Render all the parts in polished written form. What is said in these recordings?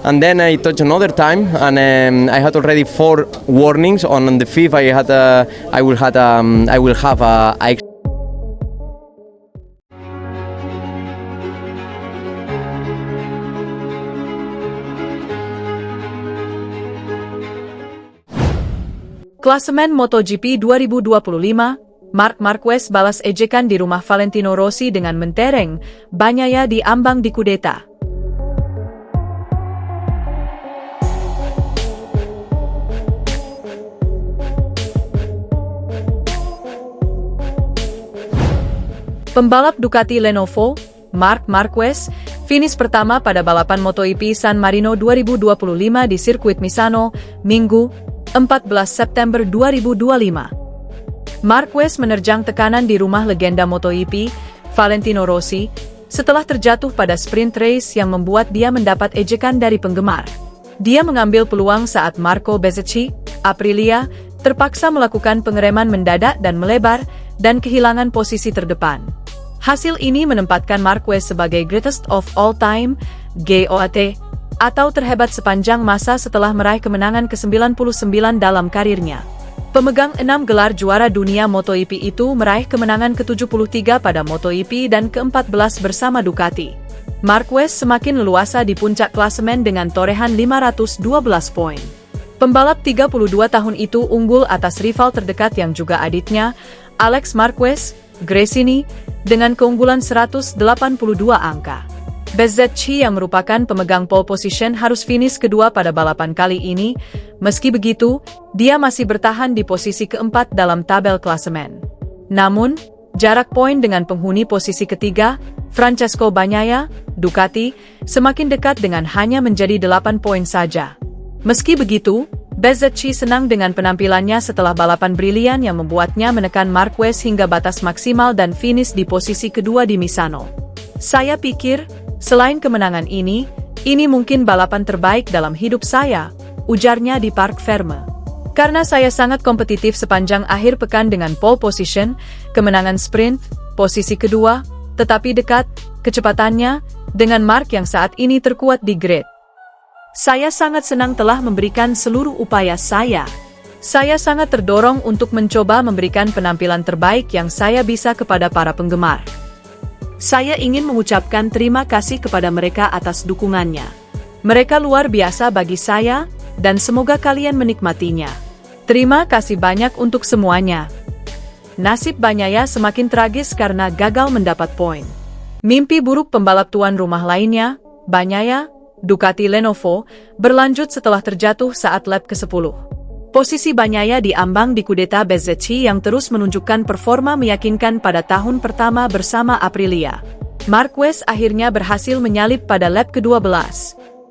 and then I touched another time, and I had already 4 warnings. On the 5th, I will have a Klasemen MotoGP 2025, Marc Marquez balas ejekan di rumah Valentino Rossi dengan mentereng, Bagnaia di ambang dikudeta. Pembalap Ducati Lenovo, Marc Marquez, finish pertama pada balapan MotoGP San Marino 2025 di sirkuit Misano, Minggu, 14 September 2025. Marquez menerjang tekanan di rumah legenda MotoGP, Valentino Rossi, setelah terjatuh pada sprint race yang membuat dia mendapat ejekan dari penggemar. Dia mengambil peluang saat Marco Bezzecchi, Aprilia, terpaksa melakukan pengereman mendadak dan melebar, dan kehilangan posisi terdepan. Hasil ini menempatkan Marquez sebagai Greatest of All Time, GOAT, atau terhebat sepanjang masa setelah meraih kemenangan ke-99 dalam karirnya. Pemegang 6 gelar juara dunia MotoGP itu meraih kemenangan ke-73 pada MotoGP dan ke-14 bersama Ducati. Marquez semakin leluasa di puncak klasemen dengan torehan 512 poin. Pembalap 32 tahun itu unggul atas rival terdekat yang juga adiknya, Alex Marquez, Gresini, dengan keunggulan 182 angka. Bezzecchi yang merupakan pemegang pole position harus finish kedua pada balapan kali ini. Meski begitu, dia masih bertahan di posisi keempat dalam tabel klasemen. Namun, jarak poin dengan penghuni posisi ketiga, Francesco Bagnaia, Ducati, semakin dekat dengan hanya menjadi 8 poin saja. Meski begitu, Bezzecchi senang dengan penampilannya setelah balapan brilian yang membuatnya menekan Marquez hingga batas maksimal dan finish di posisi kedua di Misano. Saya pikir, selain kemenangan ini mungkin balapan terbaik dalam hidup saya, ujarnya di Parc Ferme. Karena saya sangat kompetitif sepanjang akhir pekan dengan pole position, kemenangan sprint, posisi kedua, tetapi dekat, kecepatannya, dengan Marc yang saat ini terkuat di grid. Saya sangat senang telah memberikan seluruh upaya saya. Saya sangat terdorong untuk mencoba memberikan penampilan terbaik yang saya bisa kepada para penggemar. Saya ingin mengucapkan terima kasih kepada mereka atas dukungannya. Mereka luar biasa bagi saya, dan semoga kalian menikmatinya. Terima kasih banyak untuk semuanya. Nasib Bagnaia semakin tragis karena gagal mendapat poin. Mimpi buruk pembalap tuan rumah lainnya, Bagnaia, Ducati Lenovo, berlanjut setelah terjatuh saat lap ke-10. Posisi Bagnaia diambang di kudeta Bezzecchi yang terus menunjukkan performa meyakinkan pada tahun pertama bersama Aprilia. Marquez akhirnya berhasil menyalip pada lap ke-12.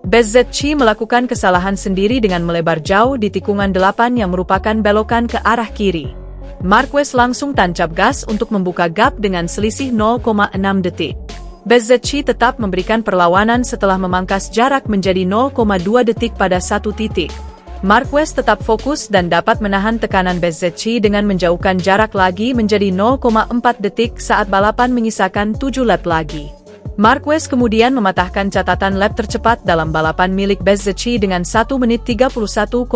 Bezzecchi melakukan kesalahan sendiri dengan melebar jauh di tikungan 8 yang merupakan belokan ke arah kiri. Marquez langsung tancap gas untuk membuka gap dengan selisih 0,6 detik. Bezzecchi tetap memberikan perlawanan setelah memangkas jarak menjadi 0,2 detik pada satu titik. Marquez tetap fokus dan dapat menahan tekanan Bezzecchi dengan menjauhkan jarak lagi menjadi 0,4 detik saat balapan menyisakan 7 lap lagi. Marquez kemudian mematahkan catatan lap tercepat dalam balapan milik Bezzecchi dengan 1 menit 31,290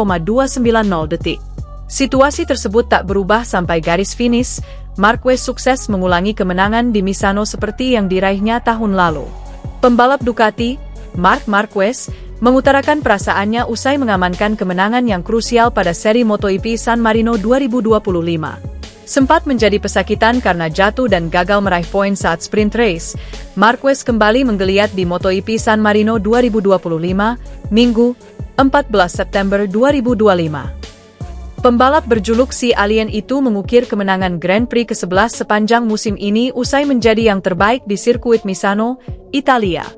detik. Situasi tersebut tak berubah sampai garis finish. Marquez sukses mengulangi kemenangan di Misano seperti yang diraihnya tahun lalu. Pembalap Ducati, Marc Marquez, mengutarakan perasaannya usai mengamankan kemenangan yang krusial pada seri MotoGP San Marino 2025. Sempat menjadi pesakitan karena jatuh dan gagal meraih poin saat sprint race, Marquez kembali menggeliat di MotoGP San Marino 2025, Minggu, 14 September 2025. Pembalap berjuluk si alien itu mengukir kemenangan Grand Prix ke-11 sepanjang musim ini usai menjadi yang terbaik di sirkuit Misano, Italia.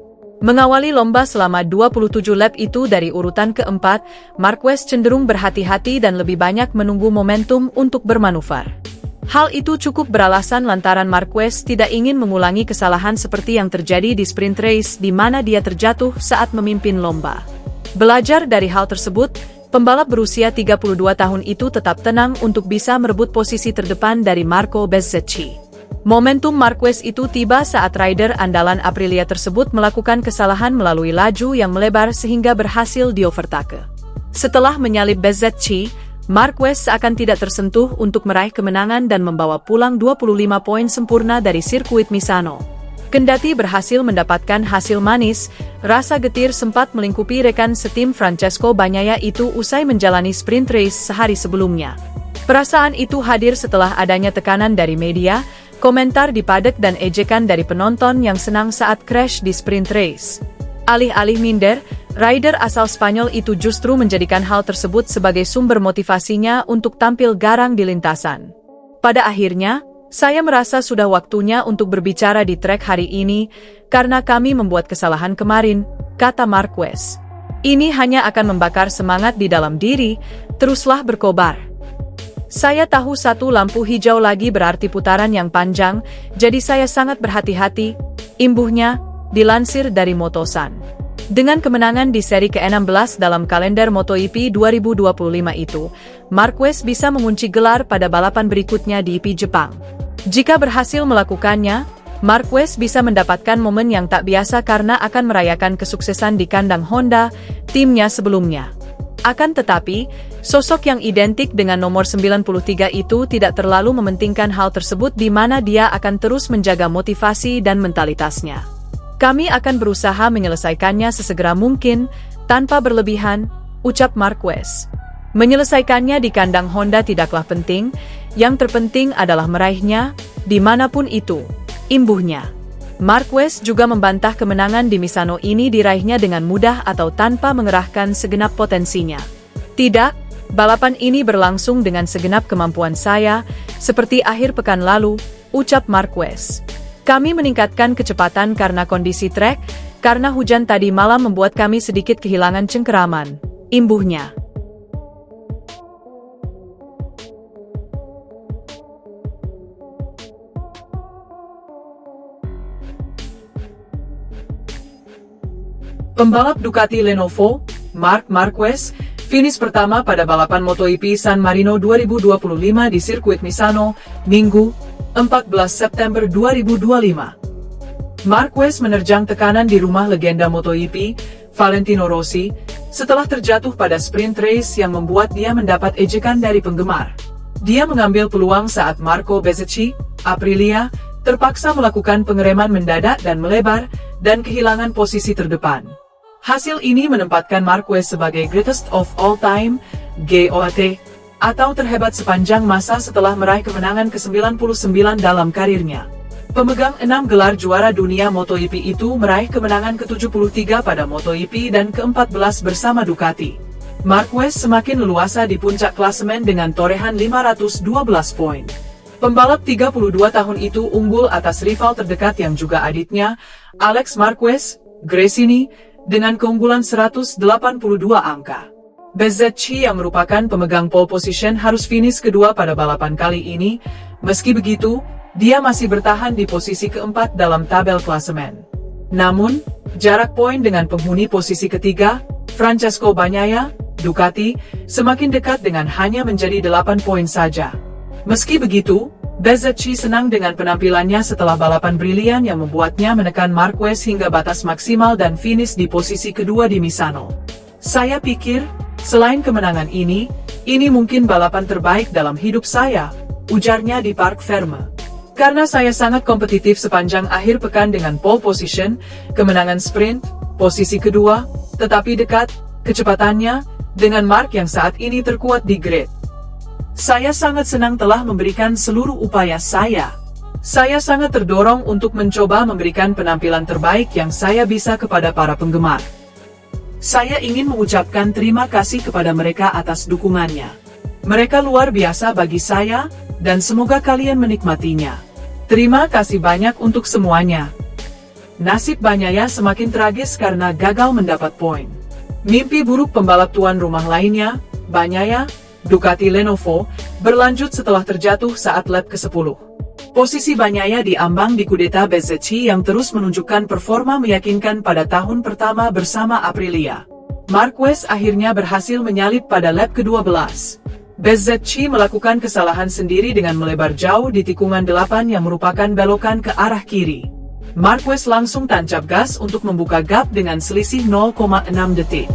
Mengawali lomba selama 27 lap itu dari urutan keempat, Marquez cenderung berhati-hati dan lebih banyak menunggu momentum untuk bermanuver. Hal itu cukup beralasan lantaran Marquez tidak ingin mengulangi kesalahan seperti yang terjadi di sprint race di mana dia terjatuh saat memimpin lomba. Belajar dari hal tersebut, pembalap berusia 32 tahun itu tetap tenang untuk bisa merebut posisi terdepan dari Marco Bezzecchi. Momentum Marquez itu tiba saat rider andalan Aprilia tersebut melakukan kesalahan melalui laju yang melebar sehingga berhasil diovertake. Setelah menyalip Bezzecchi, Marquez seakan tidak tersentuh untuk meraih kemenangan dan membawa pulang 25 poin sempurna dari sirkuit Misano. Kendati berhasil mendapatkan hasil manis, rasa getir sempat melingkupi rekan setim Francesco Bagnaia itu usai menjalani sprint race sehari sebelumnya. Perasaan itu hadir setelah adanya tekanan dari media, komentar di paddock dan ejekan dari penonton yang senang saat crash di sprint race. Alih-alih minder, rider asal Spanyol itu justru menjadikan hal tersebut sebagai sumber motivasinya untuk tampil garang di lintasan. Pada akhirnya, saya merasa sudah waktunya untuk berbicara di trek hari ini, karena kami membuat kesalahan kemarin, kata Marquez. Ini hanya akan membakar semangat di dalam diri, teruslah berkobar. Saya tahu satu lampu hijau lagi berarti putaran yang panjang, jadi saya sangat berhati-hati, imbuhnya, dilansir dari Motosan. Dengan kemenangan di seri ke-16 dalam kalender MotoGP 2025 itu, Marquez bisa mengunci gelar pada balapan berikutnya di IP Jepang. Jika berhasil melakukannya, Marquez bisa mendapatkan momen yang tak biasa karena akan merayakan kesuksesan di kandang Honda, timnya sebelumnya. Akan tetapi, sosok yang identik dengan nomor 93 itu tidak terlalu mementingkan hal tersebut di mana dia akan terus menjaga motivasi dan mentalitasnya. Kami akan berusaha menyelesaikannya sesegera mungkin, tanpa berlebihan, ucap Marquez. Menyelesaikannya di kandang Honda tidaklah penting, yang terpenting adalah meraihnya, dimanapun itu, imbuhnya. Marquez juga membantah kemenangan di Misano ini diraihnya dengan mudah atau tanpa mengerahkan segenap potensinya. Tidak, balapan ini berlangsung dengan segenap kemampuan saya, seperti akhir pekan lalu, ucap Marquez. Kami meningkatkan kecepatan karena kondisi trek, karena hujan tadi malam membuat kami sedikit kehilangan cengkeraman, imbuhnya. Pembalap Ducati Lenovo, Marc Marquez, finish pertama pada balapan MotoGP San Marino 2025 di sirkuit Misano, Minggu, 14 September 2025. Marquez menerjang tekanan di rumah legenda MotoGP, Valentino Rossi, setelah terjatuh pada sprint race yang membuat dia mendapat ejekan dari penggemar. Dia mengambil peluang saat Marco Bezzecchi, Aprilia, terpaksa melakukan pengereman mendadak dan melebar, dan kehilangan posisi terdepan. Hasil ini menempatkan Marquez sebagai Greatest of All Time, GOAT, atau terhebat sepanjang masa setelah meraih kemenangan ke-99 dalam karirnya. Pemegang 6 gelar juara dunia MotoGP itu meraih kemenangan ke-73 pada MotoGP dan ke-14 bersama Ducati. Marquez semakin leluasa di puncak klasemen dengan torehan 512 poin. Pembalap 32 tahun itu unggul atas rival terdekat yang juga adiknya, Alex Marquez, Gresini, dengan keunggulan 182 angka. Bezzecchi yang merupakan pemegang pole position harus finish kedua pada balapan kali ini, meski begitu, dia masih bertahan di posisi keempat dalam tabel klasemen. Namun, jarak poin dengan penghuni posisi ketiga, Francesco Bagnaia, Ducati, semakin dekat dengan hanya menjadi 8 poin saja. Meski begitu, Bezzecchi senang dengan penampilannya setelah balapan brilian yang membuatnya menekan Marquez hingga batas maksimal dan finish di posisi kedua di Misano. Saya pikir, selain kemenangan ini mungkin balapan terbaik dalam hidup saya, ujarnya di Parc Ferme. Karena saya sangat kompetitif sepanjang akhir pekan dengan pole position, kemenangan sprint, posisi kedua, tetapi dekat, kecepatannya, dengan Marc yang saat ini terkuat di grid. Saya sangat senang telah memberikan seluruh upaya saya. Saya sangat terdorong untuk mencoba memberikan penampilan terbaik yang saya bisa kepada para penggemar. Saya ingin mengucapkan terima kasih kepada mereka atas dukungannya. Mereka luar biasa bagi saya, dan semoga kalian menikmatinya. Terima kasih banyak untuk semuanya. Nasib Bagnaia semakin tragis karena gagal mendapat poin. Mimpi buruk pembalap tuan rumah lainnya, Bagnaia, Ducati Lenovo, berlanjut setelah terjatuh saat lap ke-10. Posisi Bagnaia diambang di kudeta Bezzecchi yang terus menunjukkan performa meyakinkan pada tahun pertama bersama Aprilia. Marquez akhirnya berhasil menyalip pada lap ke-12. Bezzecchi melakukan kesalahan sendiri dengan melebar jauh di tikungan 8 yang merupakan belokan ke arah kiri. Marquez langsung tancap gas untuk membuka gap dengan selisih 0,6 detik.